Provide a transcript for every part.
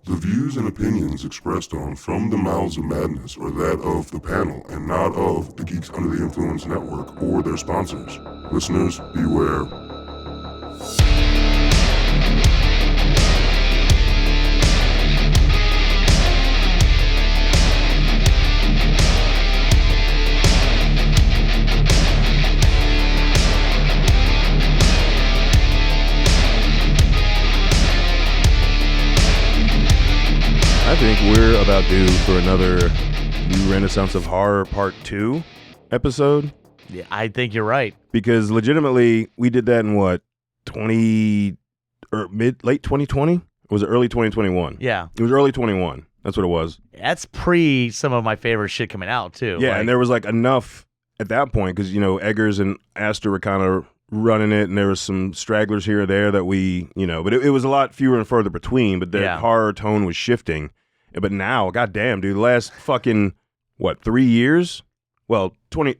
The views and opinions expressed on From the Mouths of Madness are that of the panel and not of the Geeks Under the Influence Network or their sponsors. Listeners, beware. I think we're about due for another New Renaissance of Horror Part 2 episode. Yeah, I think you're right. Because legitimately, we did that in what, late 2020? Or was it early 2021? Yeah. It was early 21. That's what it was. That's pre some of my favorite shit coming out, too. Yeah, and there was like enough at that point because, you know, Eggers and Astor were kind of running it, and there was some stragglers here or there that we, you know, but it was a lot fewer and further between, but the horror tone was shifting. But now, goddamn, dude, the last fucking, 3 years? Well, pretty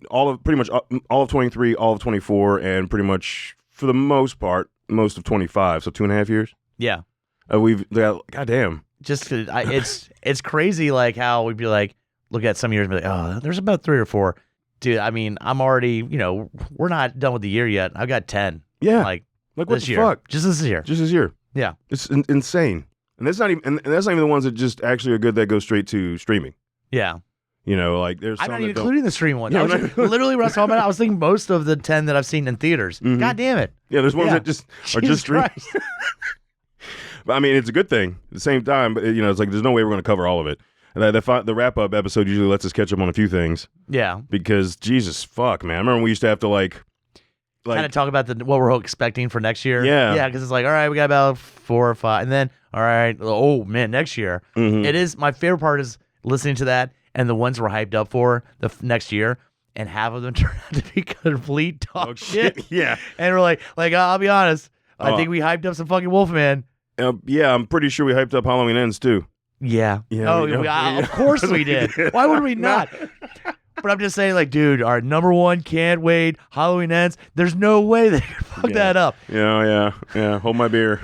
much all of 23, all of 24, and pretty much, for the most part, most of 25, so 2.5 years? Yeah. We've got, goddamn. It's crazy, like, how we'd be like, look at some years and be like, oh, there's about 3 or 4. Dude, I mean, I'm already, you know, we're not done with the year yet. I've got 10. Yeah. Like what this the year. fuck? Just this year. Just this year. Yeah. It's insane. And that's not even the ones that just actually are good that go straight to streaming. Yeah. You know, like there's I'm some not that even including the stream one. Yeah, Literally, when I was talking about it, I was thinking most of the 10 that I've seen in theaters. Mm-hmm. God damn it. Yeah, there's ones that just are just streaming. But I mean, it's a good thing. At the same time, but you know, it's like there's no way we're going to cover all of it. And the wrap-up episode usually lets us catch up on a few things. Yeah. Because, Jesus, fuck, man. I remember we used to have to, like kind of talk about what we're expecting for next year. Yeah. Yeah, because it's like, all right, we got about 4 or 5. And then, all right, oh, man, next year. Mm-hmm. It is, my favorite part is listening to that and the ones we're hyped up for the next year. And half of them turn out to be complete dog shit. Yeah. And we're like, I'll be honest. I think we hyped up some fucking Wolfman. Yeah, I'm pretty sure we hyped up Halloween Ends, too. Yeah. Of course we did. Why would we not? But I'm just saying, like, dude, our number one, can't wait, Halloween Ends. There's no way they could fuck that up. Yeah. Hold my beer.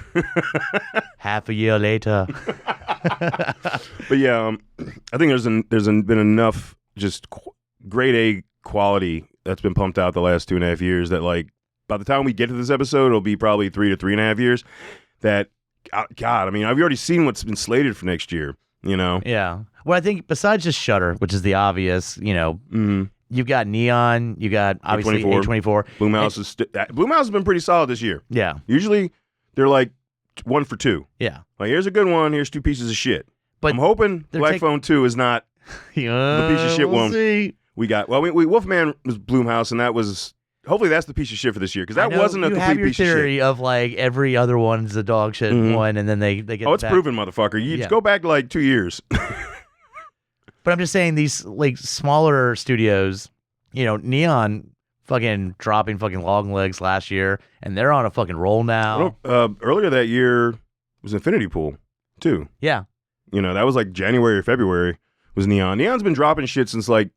Half a year later. But yeah, I think there's been enough just grade A quality that's been pumped out the last 2.5 years that, like, by the time we get to this episode, it'll be probably 3 to 3.5 years. That, God, I mean, I've already seen what's been slated for next year. You know? Yeah. Well, I think besides just Shudder, which is the obvious, you know, you've got Neon, you got obviously A24. Blumhouse has been pretty solid this year. Yeah. Usually they're like 1 for 2. Yeah. Like, here's a good one, here's 2 pieces of shit. But I'm hoping Black Phone 2 is not the piece of shit one. See. We got, Wolfman was Blumhouse, and that was, hopefully that's the piece of shit for this year, because that wasn't a complete piece of shit. You have your theory of, like, every other one's a dog shit one, and then they get it's proven, motherfucker. You just go back to, like, 2 years. But I'm just saying, these, like, smaller studios, you know, Neon fucking dropping fucking long legs last year, and they're on a fucking roll now. Earlier that year was Infinity Pool, too. Yeah. You know, that was, like, January or February was Neon. Neon's been dropping shit since, like,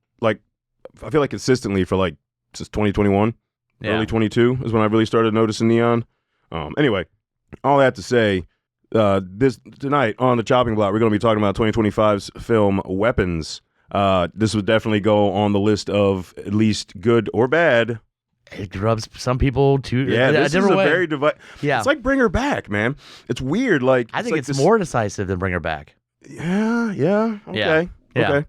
I feel like consistently for, like, since 2021. Yeah. Early 22 is when I really started noticing Neon. Anyway, all that to say, tonight on the chopping block, we're going to be talking about 2025's film Weapons. This would definitely go on the list of at least good or bad. It rubs some people too. Yeah, this is a very Yeah, it's like Bring Her Back, man. It's weird. Like I think like it's more decisive than Bring Her Back. Yeah. Okay. Yeah. Okay.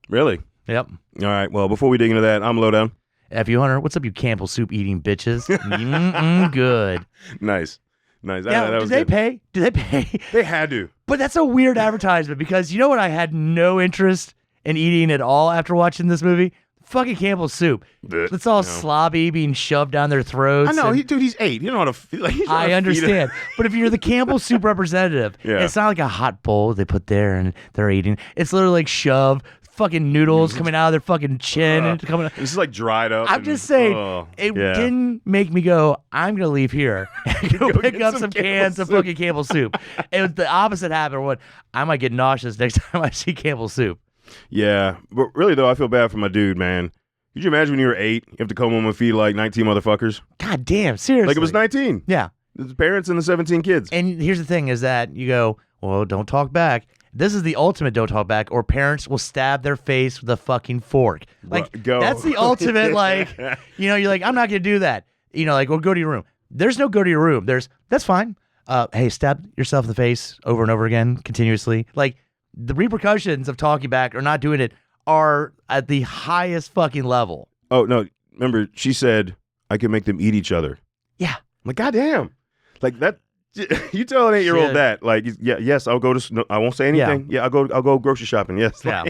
Really? Yep. All right. Well, before we dig into that, I'm Lowdown. F.U. Hunter, what's up, you Campbell soup eating bitches? Good. Nice. Now, that did they pay? Did they pay? They had to. But that's a weird advertisement because you know what? I had no interest in eating at all after watching this movie. Fucking Campbell soup. It's all slobby, being shoved down their throats. I know, he's 8. You don't know how to. I understand, but if you're the Campbell soup representative, it's not like a hot bowl they put there and they're eating. It's literally like shoved. Fucking noodles coming out of their fucking chin and coming out. This is like dried up. I'm just saying, it didn't make me go, I'm going to leave here and go pick up some cans of fucking Campbell soup. It was the opposite happened. When I might get nauseous next time I see Campbell soup. Yeah, but really though, I feel bad for my dude, man. Could you imagine when you were 8, you have to come home and feed like 19 motherfuckers? God damn, seriously. Like it was 19. Yeah. The parents and the 17 kids. And here's the thing is that you go, well, don't talk back. This is the ultimate don't talk back, or parents will stab their face with a fucking fork. Like, go. That's the ultimate, like, you're like, I'm not going to do that. Like, well, go to your room. There's no go to your room. That's fine. Hey, stab yourself in the face over and over again, continuously. Like, the repercussions of talking back or not doing it are at the highest fucking level. Oh, no. Remember, she said, I could make them eat each other. Yeah. I'm like, goddamn. Like, that. You tell an 8-year-old that, like, yes, I'll go to. No, I won't say anything. Yeah, I'll go grocery shopping. Yes, yeah.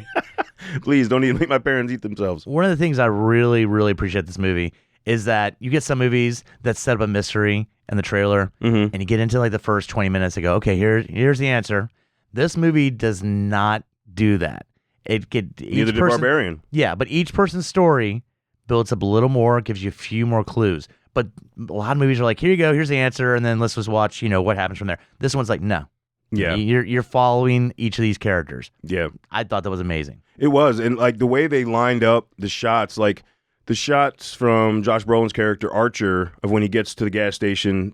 Please don't make my parents eat themselves. One of the things I really, really appreciate this movie is that you get some movies that set up a mystery in the trailer, and you get into like the first 20 minutes and go, okay, here's the answer. This movie does not do that. Neither did Barbarian. Yeah, but each person's story builds up a little more, gives you a few more clues. But a lot of movies are like, here you go, here's the answer, and then let's just watch, what happens from there. This one's like, no. Yeah. You're following each of these characters. Yeah. I thought that was amazing. It was. And like the way they lined up the shots, like the shots from Josh Brolin's character, Archer, of when he gets to the gas station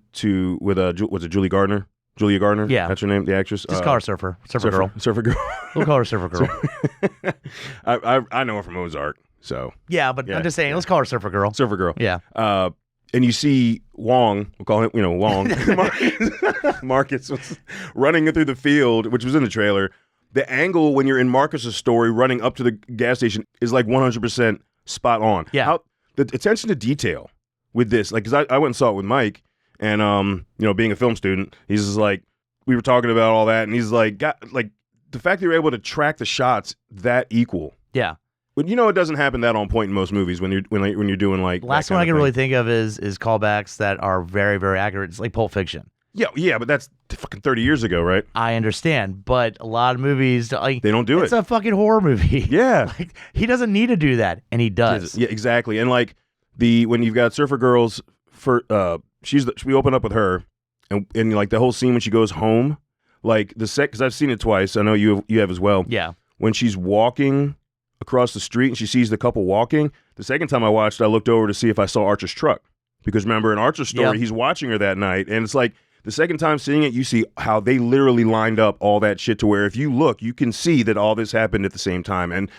with what's it, Julia Gardner? Yeah. That's her name, the actress? Just call her Surfer. Surfer Girl. Surfer Girl. We'll call her Surfer Girl. I know her from Ozark, so. Yeah, but I'm just saying, let's call her Surfer Girl. Surfer Girl. Yeah. And you see Wong, we'll call him, Wong. Marcus was running through the field, which was in the trailer. The angle when you're in Marcus's story running up to the gas station is like 100% spot on. Yeah. The attention to detail with this, like, because I went and saw it with Mike, and, being a film student, he's just like, we were talking about all that, and he's like, the fact that you're able to track the shots that equal. Yeah. But it doesn't happen that on point in most movies when you're doing like last one I can really think of is callbacks that are very, very accurate. It's like Pulp Fiction. Yeah, but that's fucking 30 years ago, right? I understand, but a lot of movies they don't do It's a fucking horror movie. Yeah, like, he doesn't need to do that, and he does. Yeah, exactly. And like when you've got Surfer Girls, we open up with her, and like the whole scene when she goes home, like because I've seen it twice. I know you have as well. Yeah, when she's walking across the street and she sees the couple walking. The second time I watched, I looked over to see if I saw Archer's truck. Because remember, in Archer's story, he's watching her that night. And it's like, the second time seeing it, you see how they literally lined up all that shit to where if you look, you can see that all this happened at the same time. And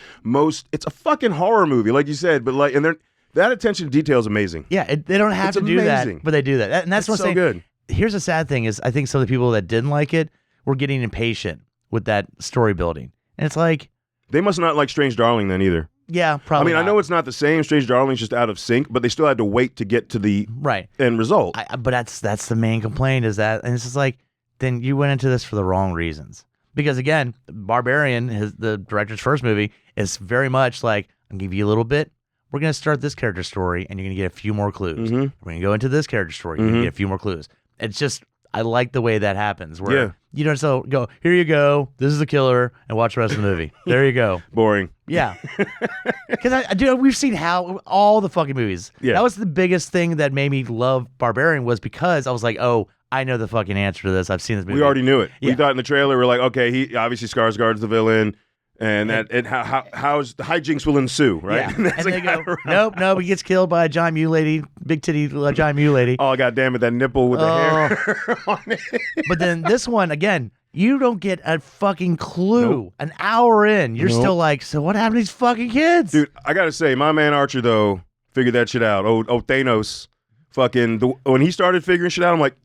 it's a fucking horror movie, like you said, but like, and that attention to detail is amazing. Yeah, they don't have to do that, but they do that. And that's what's so good. Here's the sad thing is I think some of the people that didn't like it were getting impatient with that story building. And it's like, they must not like Strange Darling then either. Yeah, probably. I know it's not the same. Strange Darling's just out of sync, but they still had to wait to get to the end result. But that's the main complaint is that, and it's just like, then you went into this for the wrong reasons. Because again, Barbarian, the director's first movie, is very much like, I'll give you a little bit. We're going to start this character story, and you're going to get a few more clues. We're going to go into this character story, and you're going to get a few more clues. It's just, I like the way that happens. Where you don't so go, here you go, this is the killer, and watch the rest of the movie. There you go. Boring. Yeah. Because we've seen how all the fucking movies. Yeah. That was the biggest thing that made me love Barbarian was because I was like, oh, I know the fucking answer to this. I've seen this movie. We already knew it. Yeah. We thought in the trailer, we're like, okay, he obviously Skarsgård's the villain. And how's the hijinks will ensue, right? Yeah. And they go, nope, he gets killed by a giant mule lady, big titty giant mule lady. Oh, God damn it, that nipple with the hair on it. But then this one, again, you don't get a fucking clue. Nope. An hour in, you're still like, so what happened to these fucking kids? Dude, I got to say, my man Archer, though, figured that shit out. Oh, Thanos. When he started figuring shit out, I'm like,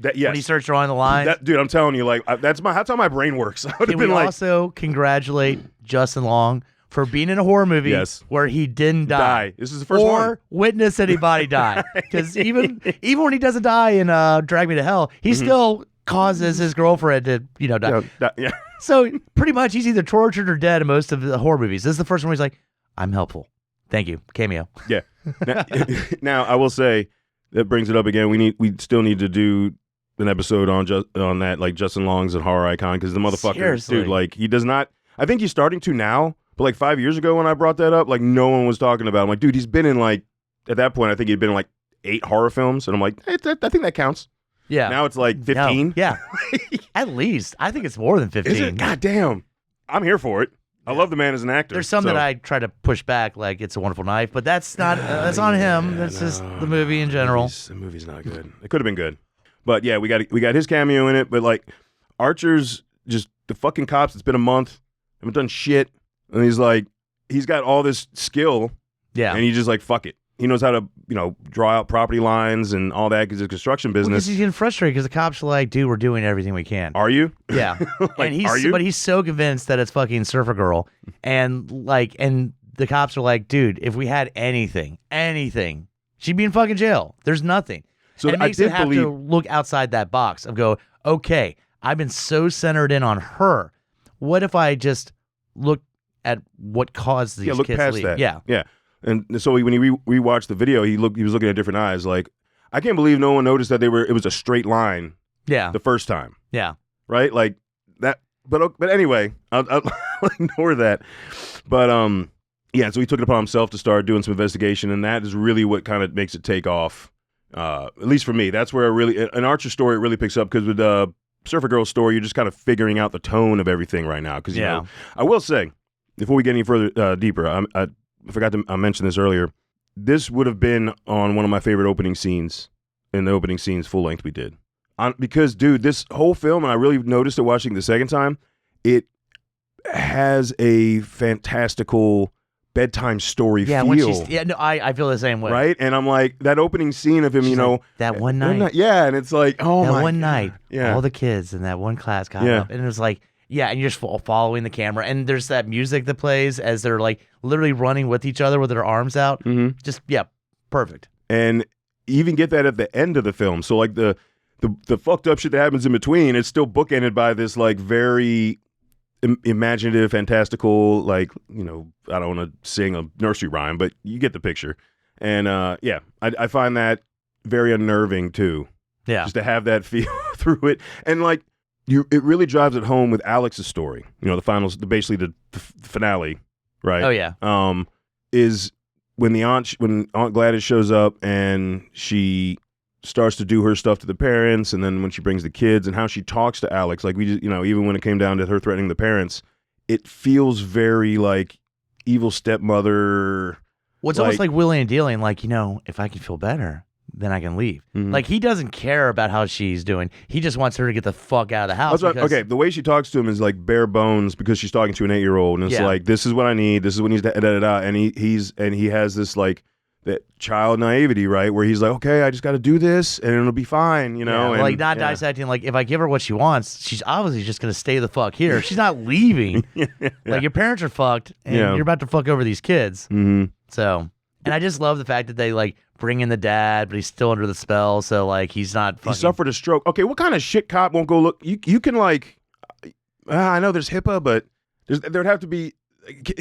yes. When he starts drawing the lines, dude, I'm telling you, like that's how my brain works. Can we also congratulate Justin Long for being in a horror movie where he didn't die. This is the first one. Or witness anybody die. Because even when he doesn't die in Drag Me to Hell, he still causes his girlfriend to die. Yeah. So pretty much he's either tortured or dead in most of the horror movies. This is the first one where he's like, I'm helpful. Thank you. Cameo. Yeah. Now I will say. That brings it up again. We still need to do an episode on that, like Justin Long's a horror icon, because the motherfucker, Seriously. dude, like he does not. I think he's starting to now, but like 5 years ago when I brought that up, like no one was talking about. I'm like, dude, he's been in like at that point I think he'd been in like 8 horror films, and I'm like, I think that counts. Yeah. Now it's like 15. No. Yeah. At least I think it's more than 15. Is it? God damn, I'm here for it. I love the man as an actor. There's some that I try to push back, like It's a Wonderful Knife, but that's not. That's on him. That's just the movie in general. The movie's not good. It could have been good, but yeah, we got his cameo in it. But like Archer's just the fucking cops. It's been a month. Haven't done shit. And he's like, he's got all this skill. Yeah. And he just like, fuck it. He knows how to, draw out property lines and all that because it's a construction business. He's getting frustrated because the cops are like, dude, we're doing everything we can. Are you? Yeah. Like, But he's so convinced that it's fucking Surfer Girl. And the cops are like, dude, if we had anything, she'd be in fucking jail. There's nothing. So and it makes it have to look outside that box of go, okay, I've been so centered in on her. What if I just look at what caused these kids to leave? That. Yeah. Yeah. And so when he rewatched the video, he was looking at different eyes. Like, I can't believe no one noticed that it was a straight line. Yeah. The first time. Yeah. Right? Like that. But anyway, I'll ignore that. But yeah. So he took it upon himself to start doing some investigation, and that is really what kind of makes it take off. At least for me, that's where an Archer story really picks up, because with Surfer Girl's story, you're just kind of figuring out the tone of everything right now. Because I will say, before we get any further deeper, I forgot to mention this earlier. This would have been on one of my favorite opening scenes in the opening scenes full length we did. Because, dude, this whole film, and I really noticed it watching the second time, it has a fantastical bedtime story feel. I feel the same way. Right? And I'm like, that opening scene of him, like, that one night. Yeah, and it's like, oh my. That one night, yeah. all the kids in that one class got up, and it was like, yeah, and you're just following the camera, and there's that music that plays as they're like literally running with each other with their arms out. Mm-hmm. Just, perfect. And you even get that at the end of the film. So like the fucked up shit that happens in between, it's still bookended by this like very imaginative, fantastical, like, I don't want to sing a nursery rhyme, but you get the picture. And I find that very unnerving too. Yeah. Just to have that feel through it. And like, it really drives it home with Alex's story. The finals, basically the finale, right? Oh yeah. Is when Aunt Gladys shows up and she starts to do her stuff to the parents, and then when she brings the kids and how she talks to Alex, like we just, even when it came down to her threatening the parents, it feels very like evil stepmother. Well, it's almost like willing and dealing. Like, if I can feel better, then I can leave. Mm-hmm. Like, he doesn't care about how she's doing. He just wants her to get the fuck out of the house. Okay, the way she talks to him is like bare bones, because she's talking to an 8-year-old, and it's like, this is what I need. This is what needs to da-da-da. And he has this like that child naivety, right? Where he's like, okay, I just got to do this and it'll be fine, Yeah, and, like not dissecting. Like, if I give her what she wants, she's obviously just going to stay the fuck here. She's not leaving. Like, your parents are fucked, and you're about to fuck over these kids. Mm-hmm. So, and I just love the fact that they like bring in the dad, but he's still under the spell. So like, he's not fucking... He suffered a stroke. Okay, what kind of shit cop won't go look? You can like, I know there's HIPAA, but there'd have to be.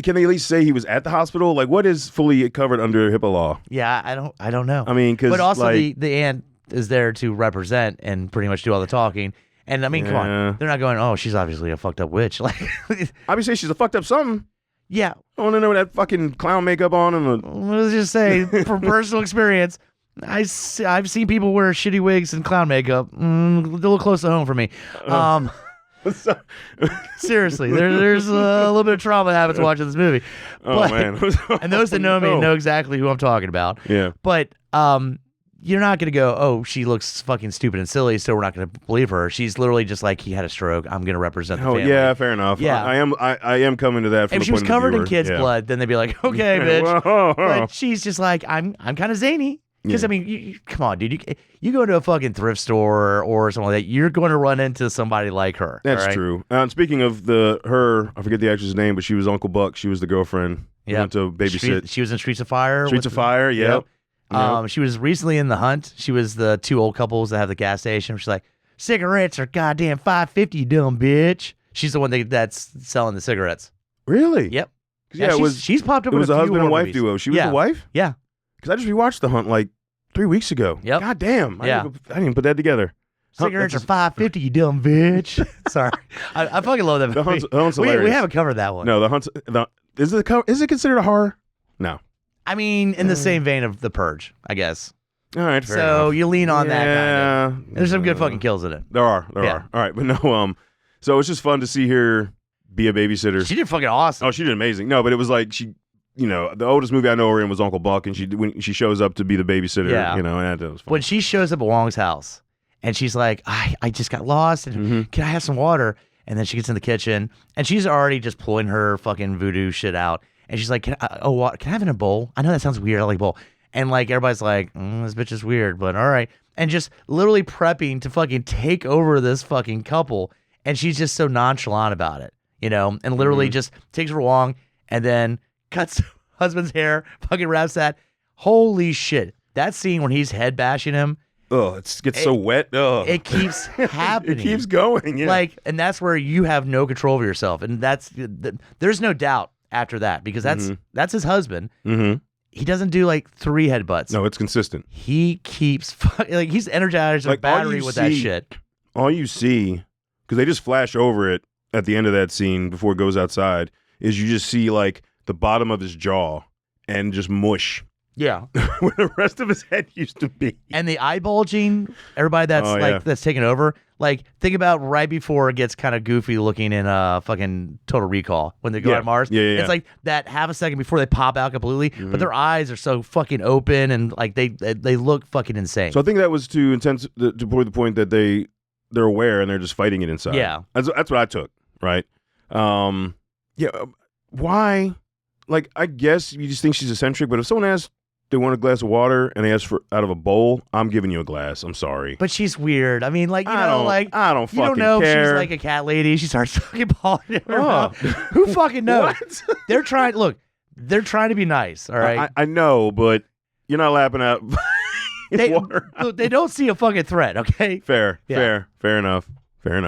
Can they at least say he was at the hospital? Like, what is fully covered under HIPAA law? Yeah, I don't know. I mean, because but also like, the aunt is there to represent and pretty much do all the talking. And I mean, come on, they're not going, oh, she's obviously a fucked up witch. Like, obviously she's a fucked up something. Yeah, I want to know that fucking clown makeup on and let's just say, from personal experience, I've seen people wear shitty wigs and clown makeup. A little close to home for me. Seriously, there's a little bit of trauma that happens watching this movie. Oh, man. And those that know me know exactly who I'm talking about. Yeah. But you're not going to go, oh, she looks fucking stupid and silly, so we're not going to believe her. She's literally just like, he had a stroke. I'm going to represent the family. Yeah, fair enough. Yeah. I am coming to that from if the she was point of the covered in viewer. kids' blood, then they'd be like, okay, bitch. Whoa. But she's just like, I'm kind of zany. Because, I mean, come on, dude. You go to a fucking thrift store or something like that, you're going to run into somebody like her. That's right? true. And speaking of her, I forget the actress's name, but she was Uncle Buck. She was the girlfriend. Yeah. Went to babysit. She was in Streets of Fire. Streets of Fire, yep. She was recently in The Hunt. She was the two old couples that have the gas station. She's like, cigarettes are goddamn $5.50, you dumb bitch. She's the one that's selling the cigarettes. Really? Yep. Yeah, she's popped up. It was a a husband and wife movies. duo. She was the wife? Yeah. Because I just rewatched The Hunt like 3 weeks ago. Yep. God damn. I Yeah. didn't even put that together. Cigarettes are $5.50, you dumb bitch. Sorry. I fucking love that movie. The Hunt's hilarious. We haven't covered that one. No, The Hunt's... Is it considered a horror? No. I mean, in the same vein of The Purge, I guess. All right, fair So enough. you lean on that kind of. There's some good fucking kills in it. There are. All right, but no, so it's just fun to see her be a babysitter. She did fucking awesome. Oh, she did amazing. No, but it was like she, the oldest movie I know her in was Uncle Buck, and when she shows up to be the babysitter, and that was fun. When she shows up at Wong's house, and she's like, I just got lost, and can I have some water? And then she gets in the kitchen, and she's already just pulling her fucking voodoo shit out. And she's like, can I have it in a bowl? I know that sounds weird. I like bowl. And like everybody's like, this bitch is weird, but all right. And just literally prepping to fucking take over this fucking couple. And she's just so nonchalant about it, you know, and literally just takes her along and then cuts husband's hair, fucking wraps that. Holy shit. That scene when he's head bashing him. Oh, it gets so wet. Oh. It keeps happening. It keeps going. Yeah. Like, and that's where you have no control over yourself. And there's no doubt after that because that's his husband. Mm-hmm. He doesn't do like 3 headbutts. No, it's consistent. He keeps like he's energized like battery with that shit. All you see, because they just flash over it at the end of that scene before it goes outside, is you just see like the bottom of his jaw and just mush. Yeah. Where the rest of his head used to be. And the eye bulging, everybody that's that's taken over. Like, think about right before it gets kind of goofy looking in fucking Total Recall when they go to Mars. Yeah. It's like that half a second before they pop out completely, but their eyes are so fucking open and like they look fucking insane. So I think that was to prove the point that they're aware and they're just fighting it inside. Yeah. That's what I took, right? Why? Like, I guess you just think she's eccentric, but if someone asks they want a glass of water and they ask for out of a bowl, I'm giving you a glass. I'm sorry. But she's weird. I mean, like, I don't fucking you don't know care. If she's like a cat lady. She starts fucking balling her mouth. Who fucking knows? They're trying to be nice, all right? I know, but you're not lapping out water. They don't see a fucking threat, okay? Fair enough. With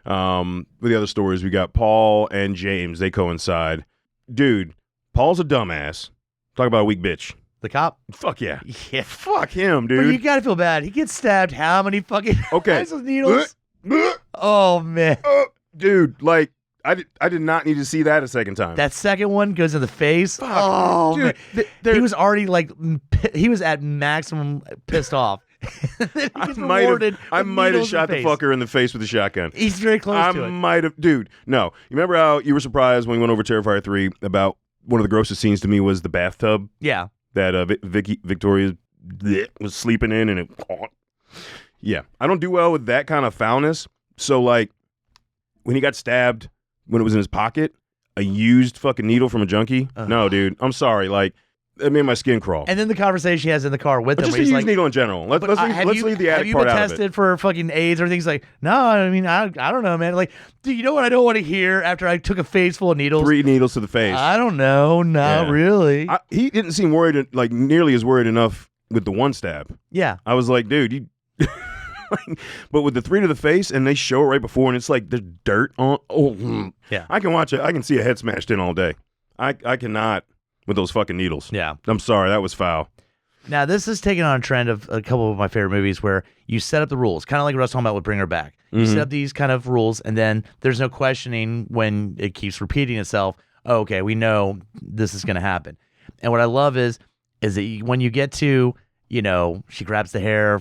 the other stories, we got Paul and James. They coincide. Dude, Paul's a dumbass. Talk about a weak bitch. The cop? Fuck yeah. Yeah. Fuck him, dude. But you gotta feel bad. He gets stabbed how many fucking times with needles? Oh, man. Dude, like, I did not need to see that a second time. That second one goes in the face. Fuck. Oh, dude, man. He was already, like, he was at maximum pissed off. I might have shot the fucker in the face with a shotgun. He's very close to it. I might have. Dude, no. You remember how you were surprised when we went over Terrifier 3 about one of the grossest scenes to me was the bathtub? Yeah. That Victoria was sleeping in and it caught. Yeah. I don't do well with that kind of foulness. So, like, when he got stabbed, when it was in his pocket, a used fucking needle from a junkie? No, dude. I'm sorry. Like, it made my skin crawl. And then the conversation he has in the car with him. Just a used needle in general. Let's leave the attic part out of it. Have you been tested for fucking AIDS or things like? No, I mean, I don't know, man. Like, dude, you know what I don't want to hear after I took a face full of needles? 3 needles to the face. I don't know. Not really. He didn't seem worried, like nearly as worried enough with the one stab. Yeah. I was like, dude, you. But with the 3 to the face, and they show it right before, and it's like there's dirt on. Yeah. I can watch it. I can see a head smashed in all day. I cannot. With those fucking needles. Yeah. I'm sorry, that was foul. Now, this is taking on a trend of a couple of my favorite movies where you set up the rules, kind of like what I was talking about with Bring Her Back. You set up these kind of rules, and then there's no questioning when it keeps repeating itself. Oh, okay, we know this is going to happen. And what I love is that when you get to, you know, she grabs the item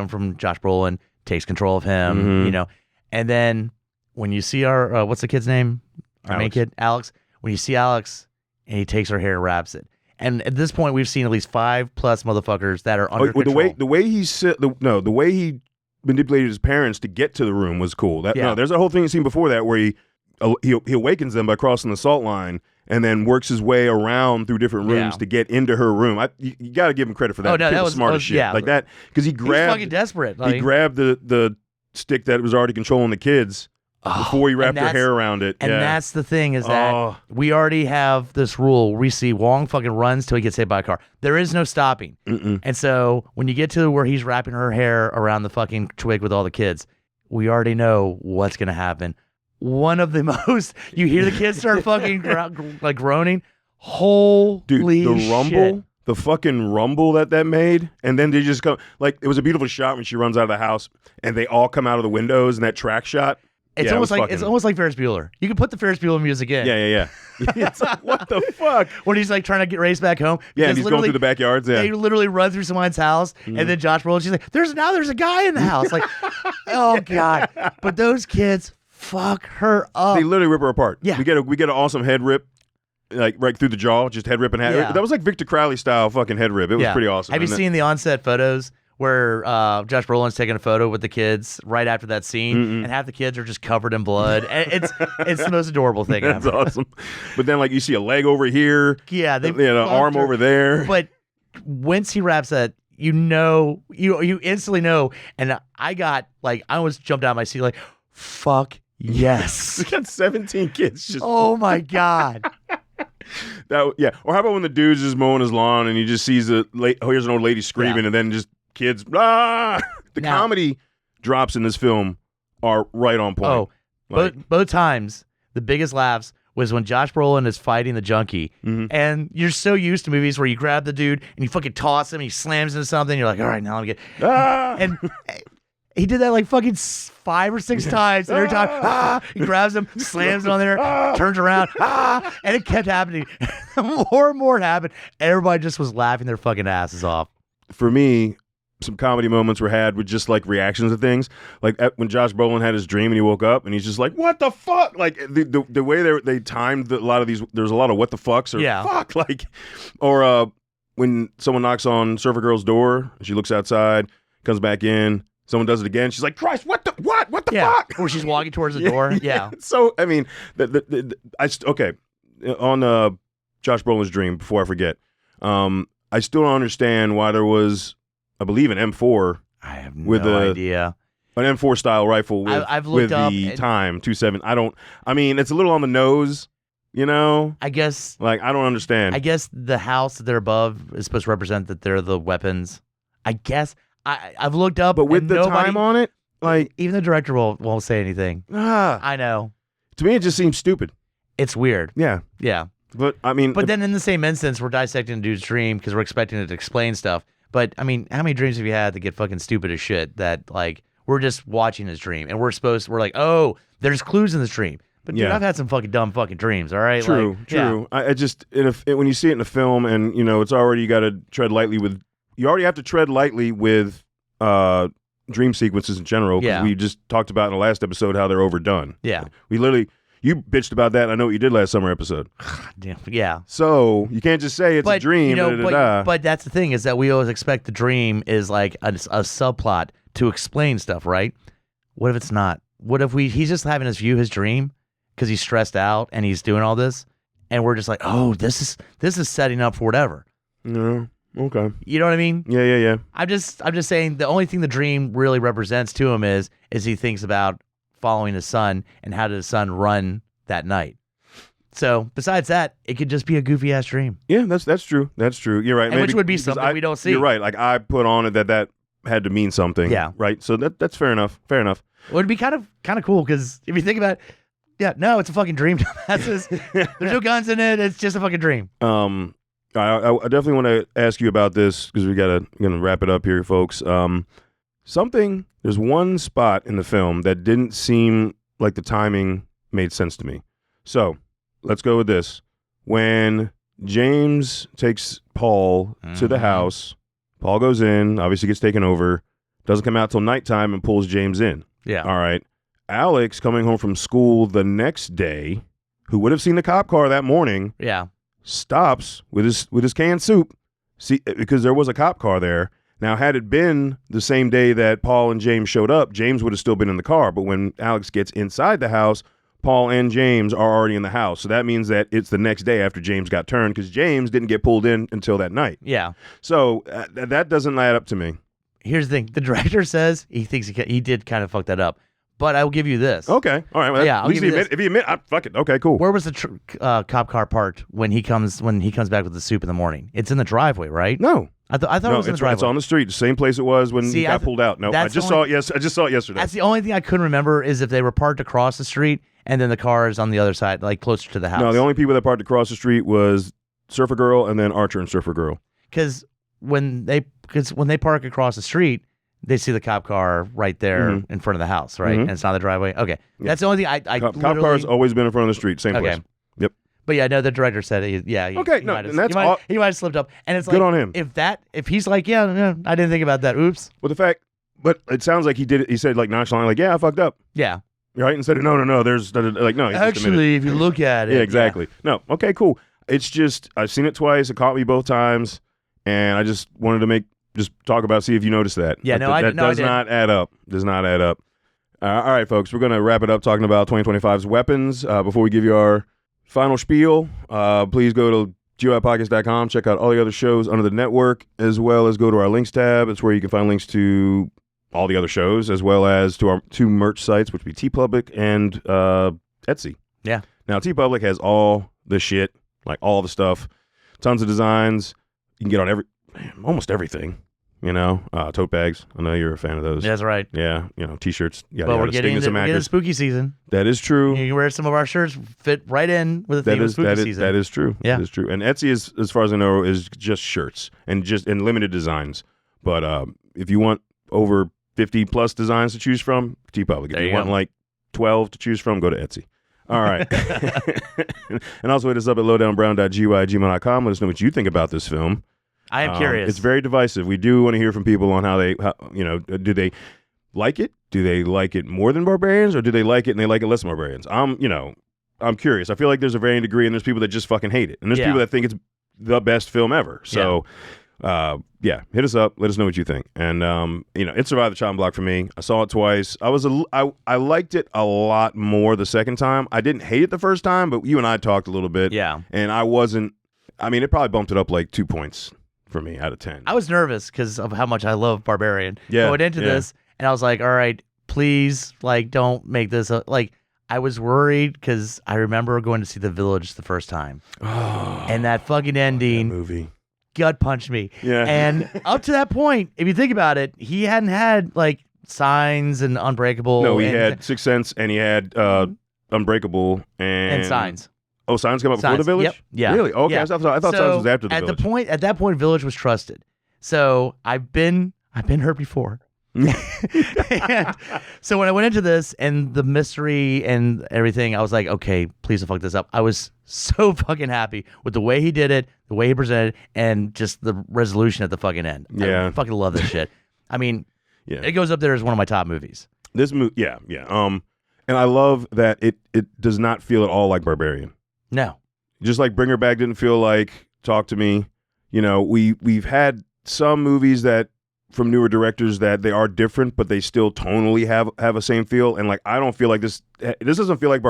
from Josh Brolin, takes control of him, you know, and then when you see our, what's the kid's name? Our main kid, Alex. When you see Alex, and he takes her hair and wraps it. And at this point, we've seen at least 5+ motherfuckers that are under control. The way he manipulated his parents to get to the room was cool. No, there's a whole thing seen before that where he awakens them by crossing the salt line and then works his way around through different rooms to get into her room. You got to give him credit for that. Oh no, that was smart as shit. Yeah, like that because he grabbed. He's fucking desperate. He grabbed the stick that was already controlling the kids. Before he wrapped her hair around it. And that's the thing is that we already have this rule. We see Wong fucking runs till he gets hit by a car. There is no stopping. And so when you get to where he's wrapping her hair around the fucking twig with all the kids, we already know what's going to happen. One of the most, you hear the kids start fucking like groaning. Holy Dude, the rumble. shit. The fucking rumble that made, and then they just come, like, it was a beautiful shot when she runs out of the house, and they all come out of the windows, and that track shot. It's almost like Ferris Bueller. You can put the Ferris Bueller music in. Yeah. It's like, what the fuck? When he's like trying to get raced back home. Yeah, and he's going through the backyards. Yeah, they literally run through someone's house, and then Josh Brolin, she's like, "There's a guy in the house." Like, oh god! But those kids fuck her up. They literally rip her apart. Yeah, we get an awesome head rip. Like right through the jaw, just head rip and head. Yeah. That was like Victor Crowley style fucking head rip. It was pretty awesome. Have you seen the on-set photos where Josh Brolin's taking a photo with the kids right after that scene, and half the kids are just covered in blood. And it's the most adorable thing That's ever. awesome. But then, like, you see a leg over here. Yeah, they arm over there. But once he wraps that, you instantly know. And I almost jumped out of my seat like, fuck yes. We got 17 kids just. Oh my God. Or how about when the dude's just mowing his lawn and he just sees here's an old lady screaming and then just kids. The comedy drops in this film are right on point. Oh, both times the biggest laughs was when Josh Brolin is fighting the junkie, and you're so used to movies where you grab the dude and you fucking toss him and he slams into something. And you're like, all right, now I'm get. And he did that like fucking 5 or 6 times. And every time, he grabs him, slams it on there, turns around, and it kept happening. More and more it happened. Everybody just was laughing their fucking asses off. For me, some comedy moments were had with just like reactions to things. Like when Josh Brolin had his dream and he woke up and he's just like, what the fuck? Like the way they timed a lot of these, there's a lot of what the fucks or fuck. Like, or when someone knocks on Surfer Girl's door, she looks outside, comes back in. Someone does it again. She's like, Christ, what the fuck? Or she's walking towards the door. Yeah. So, I mean, on Josh Brolin's dream, before I forget, I still don't understand why there was, I believe, an M4. I have no idea. An M4 style rifle with the time 2.7. I mean, it's a little on the nose, you know? I guess. Like, I don't understand. I guess the house that they're above is supposed to represent that they're the weapons. I guess. I've looked up, but with the time on it, like even the director won't say anything. I know. To me, it just seems stupid. It's weird. Yeah. But I mean, then in the same instance, we're dissecting a dude's dream because we're expecting it to explain stuff. But I mean, how many dreams have you had that get fucking stupid as shit? That like we're just watching his dream and we're like, oh, there's clues in this dream. But dude, I've had some fucking dumb fucking dreams. All right. True. I just when you see it in a film and it's already you got to tread lightly with. You already have to tread lightly with dream sequences in general because we just talked about in the last episode how they're overdone. Yeah. You bitched about that. I know what you did last summer episode. Damn, yeah. So you can't just say it's a dream. But that's the thing is that we always expect the dream is like a subplot to explain stuff, right? What if it's not? What if he's just having us view his dream because he's stressed out and he's doing all this and we're just like, oh, this is setting up for whatever. No. Okay. You know what I mean? Yeah. I'm just saying the only thing the dream really represents to him is he thinks about following his son and how did his son run that night. So besides that, it could just be a goofy ass dream. Yeah, that's true. That's true. You're right. And which would be something we don't see. You're right. Like I put on it that had to mean something. Yeah. Right. So that's fair enough. Fair enough. It would be kind of cool because if you think about it, no, it's a fucking dream. There's no guns in it. It's just a fucking dream. I definitely want to ask you about this because we're gonna wrap it up here, folks. There's one spot in the film that didn't seem like the timing made sense to me. So let's go with this. When James takes Paul to the house, Paul goes in, obviously gets taken over, doesn't come out till nighttime and pulls James in. Yeah. All right. Alex coming home from school the next day, who would have seen the cop car that morning. Yeah. Stops with his canned soup, because there was a cop car there. Now, had it been the same day that Paul and James showed up, James would have still been in the car. But when Alex gets inside the house, Paul and James are already in the house. So that means that it's the next day after James got turned because James didn't get pulled in until that night. Yeah. So that doesn't add up to me. Here's the thing. The director says he thinks he did kind of fuck that up. But I will give you this. Okay. All right. Well, yeah. At least if he admit, fuck it. Okay, cool. Where was the cop car parked when he comes back with the soup in the morning? It's in the driveway, right? No. I thought it was in the driveway. It's on the street, the same place it was when he got pulled out. No, I just saw it yesterday. That's the only thing I couldn't remember is if they were parked across the street and then the car is on the other side, like closer to the house. No, the only people that parked across the street was Surfer Girl and then Archer and Surfer Girl. Because when they park across the street, they see the cop car right there in front of the house, right? And it's not the driveway. Okay. Yeah. That's the only thing I cop car's always been in front of the street, same place. Yep. But yeah, no, the director said it. Yeah. He might have slipped up. And it's like, good on him. If he's like, yeah, I didn't think about that. Oops. Well, but it sounds like he did it. He said like nonchalantly, like, yeah, I fucked up. Yeah. Right? Instead of, no, there's like, no. Actually, if you look at it. Yeah, exactly. Yeah. No. Okay, cool. It's just, I've seen it twice. It caught me both times. And I just wanted to make just talk about, see if you notice that. Yeah, that does not add up. Does not add up. All right, folks, we're going to wrap it up talking about 2025's weapons. Before we give you our final spiel, please go to GOIPodcast.com, check out all the other shows under the network, as well as go to our links tab. It's where you can find links to all the other shows, as well as to our 2 merch sites, which would be TeePublic and Etsy. Yeah. Now, TeePublic has all the shit, like all the stuff, tons of designs. You can get on almost everything. Tote bags. I know you're a fan of those. That's right. Yeah, T-shirts. But we're getting into spooky season. That is true. You can wear some of our shirts, fit right in with the theme of spooky season. That is true. Yeah. That is true. And Etsy is, as far as I know, is just shirts and limited designs. But if you want over 50 plus designs to choose from, TeePublic. If you want like 12 to choose from, go to Etsy. All right. And also hit us up at lowdownbrown.gmail.com. Let us know what you think about this film. I am curious. It's very divisive. We do want to hear from people on how do they like it? Do they like it more than Barbarians, or do they like it and they like it less than Barbarians? I'm curious. I feel like there's a varying degree, and there's people that just fucking hate it, and there's people that think it's the best film ever. So, hit us up. Let us know what you think. And it survived the chopping block for me. I saw it twice. I liked it a lot more the second time. I didn't hate it the first time, but you and I talked a little bit. Yeah. And it probably bumped it up like 2 points for me out of 10. I was nervous because of how much I love Barbarian. Yeah, going into this, and I was like, all right, please, don't make this I was worried because I remember going to see The Village the first time. And that fucking ending that movie gut punched me. Yeah. And up to that point, if you think about it, he hadn't had Signs and Unbreakable. No, he had Sixth Sense, and he had Unbreakable and Signs. Oh, Signs came out before The Village? Yep. Yeah. Really? Okay. Yeah. I thought Signs was after The Village. At that point, Village was trusted. So I've been hurt before. And so when I went into this and the mystery and everything, I was like, okay, please don't fuck this up. I was so fucking happy with the way he did it, the way he presented, and just the resolution at the fucking end. Yeah. I fucking love this shit. I mean, yeah, it goes up there as one of my top movies. This movie, yeah. And I love that it does not feel at all like Barbarian. No. Just like Bring Her Back didn't feel like Talk to Me. We've had some movies that from newer directors that they are different, but they still tonally have a same feel. And I don't feel like this doesn't feel like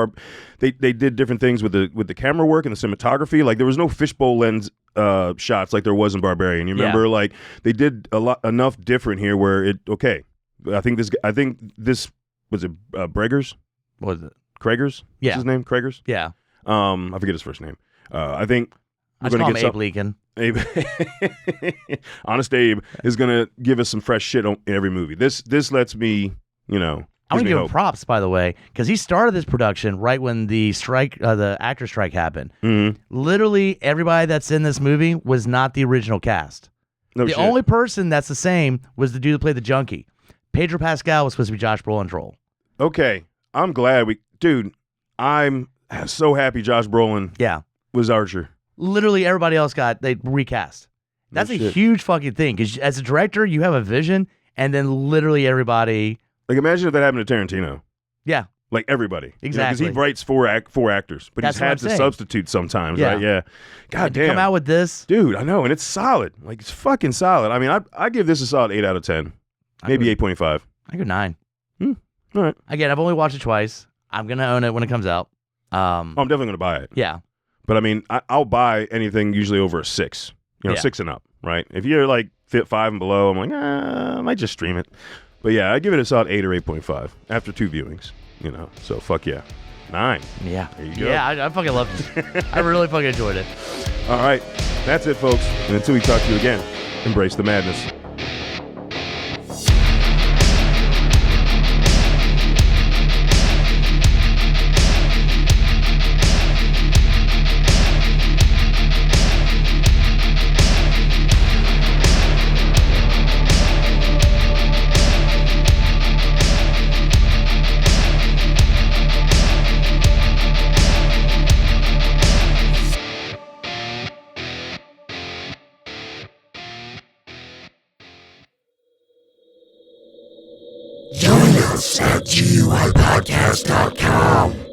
they did different things with the camera work and the cinematography. Like there was no fishbowl lens shots like there was in Barbarian. You remember they did enough different here where I think this was it Breggers? What was it? Kragers? Yeah. What's his name? Kragers? Yeah. I forget his first name. I think we're going to get Abe Leakin. Honest Abe is going to give us some fresh shit in every movie. This lets me, I'm going to give him props, by the way, because he started this production right when the strike, the actor strike happened. Mm-hmm. Literally everybody that's in this movie was not the original cast. The only person that's the same was the dude that played the junkie. Pedro Pascal was supposed to be Josh Brolin's role. Okay. I'm glad I'm so happy Josh Brolin was Archer. Literally everybody else they recast. That's a huge fucking thing because as a director, you have a vision, and then literally everybody. Imagine if that happened to Tarantino. Yeah. Everybody. Exactly. Because he writes four actors, but he's had to substitute sometimes, right? Yeah. God damn. To come out with this. Dude, I know, and it's solid. It's fucking solid. I mean, I give this a solid 8 out of 10. Maybe 8.5. I go 9. All right. Again, I've only watched it twice. I'm going to own it when it comes out. I'm definitely going to buy it. Yeah. But I mean, I'll buy anything usually over a 6. 6 and up, right? If you're fit 5 and below, I'm I might just stream it. But yeah, I give it a solid 8 or 8.5 after 2 viewings, So fuck yeah. 9. Yeah. There you go. Yeah, I fucking love this. I really fucking enjoyed it. All right. That's it, folks. And until we talk to you again, embrace the madness. Join us at GUIPodcast.com.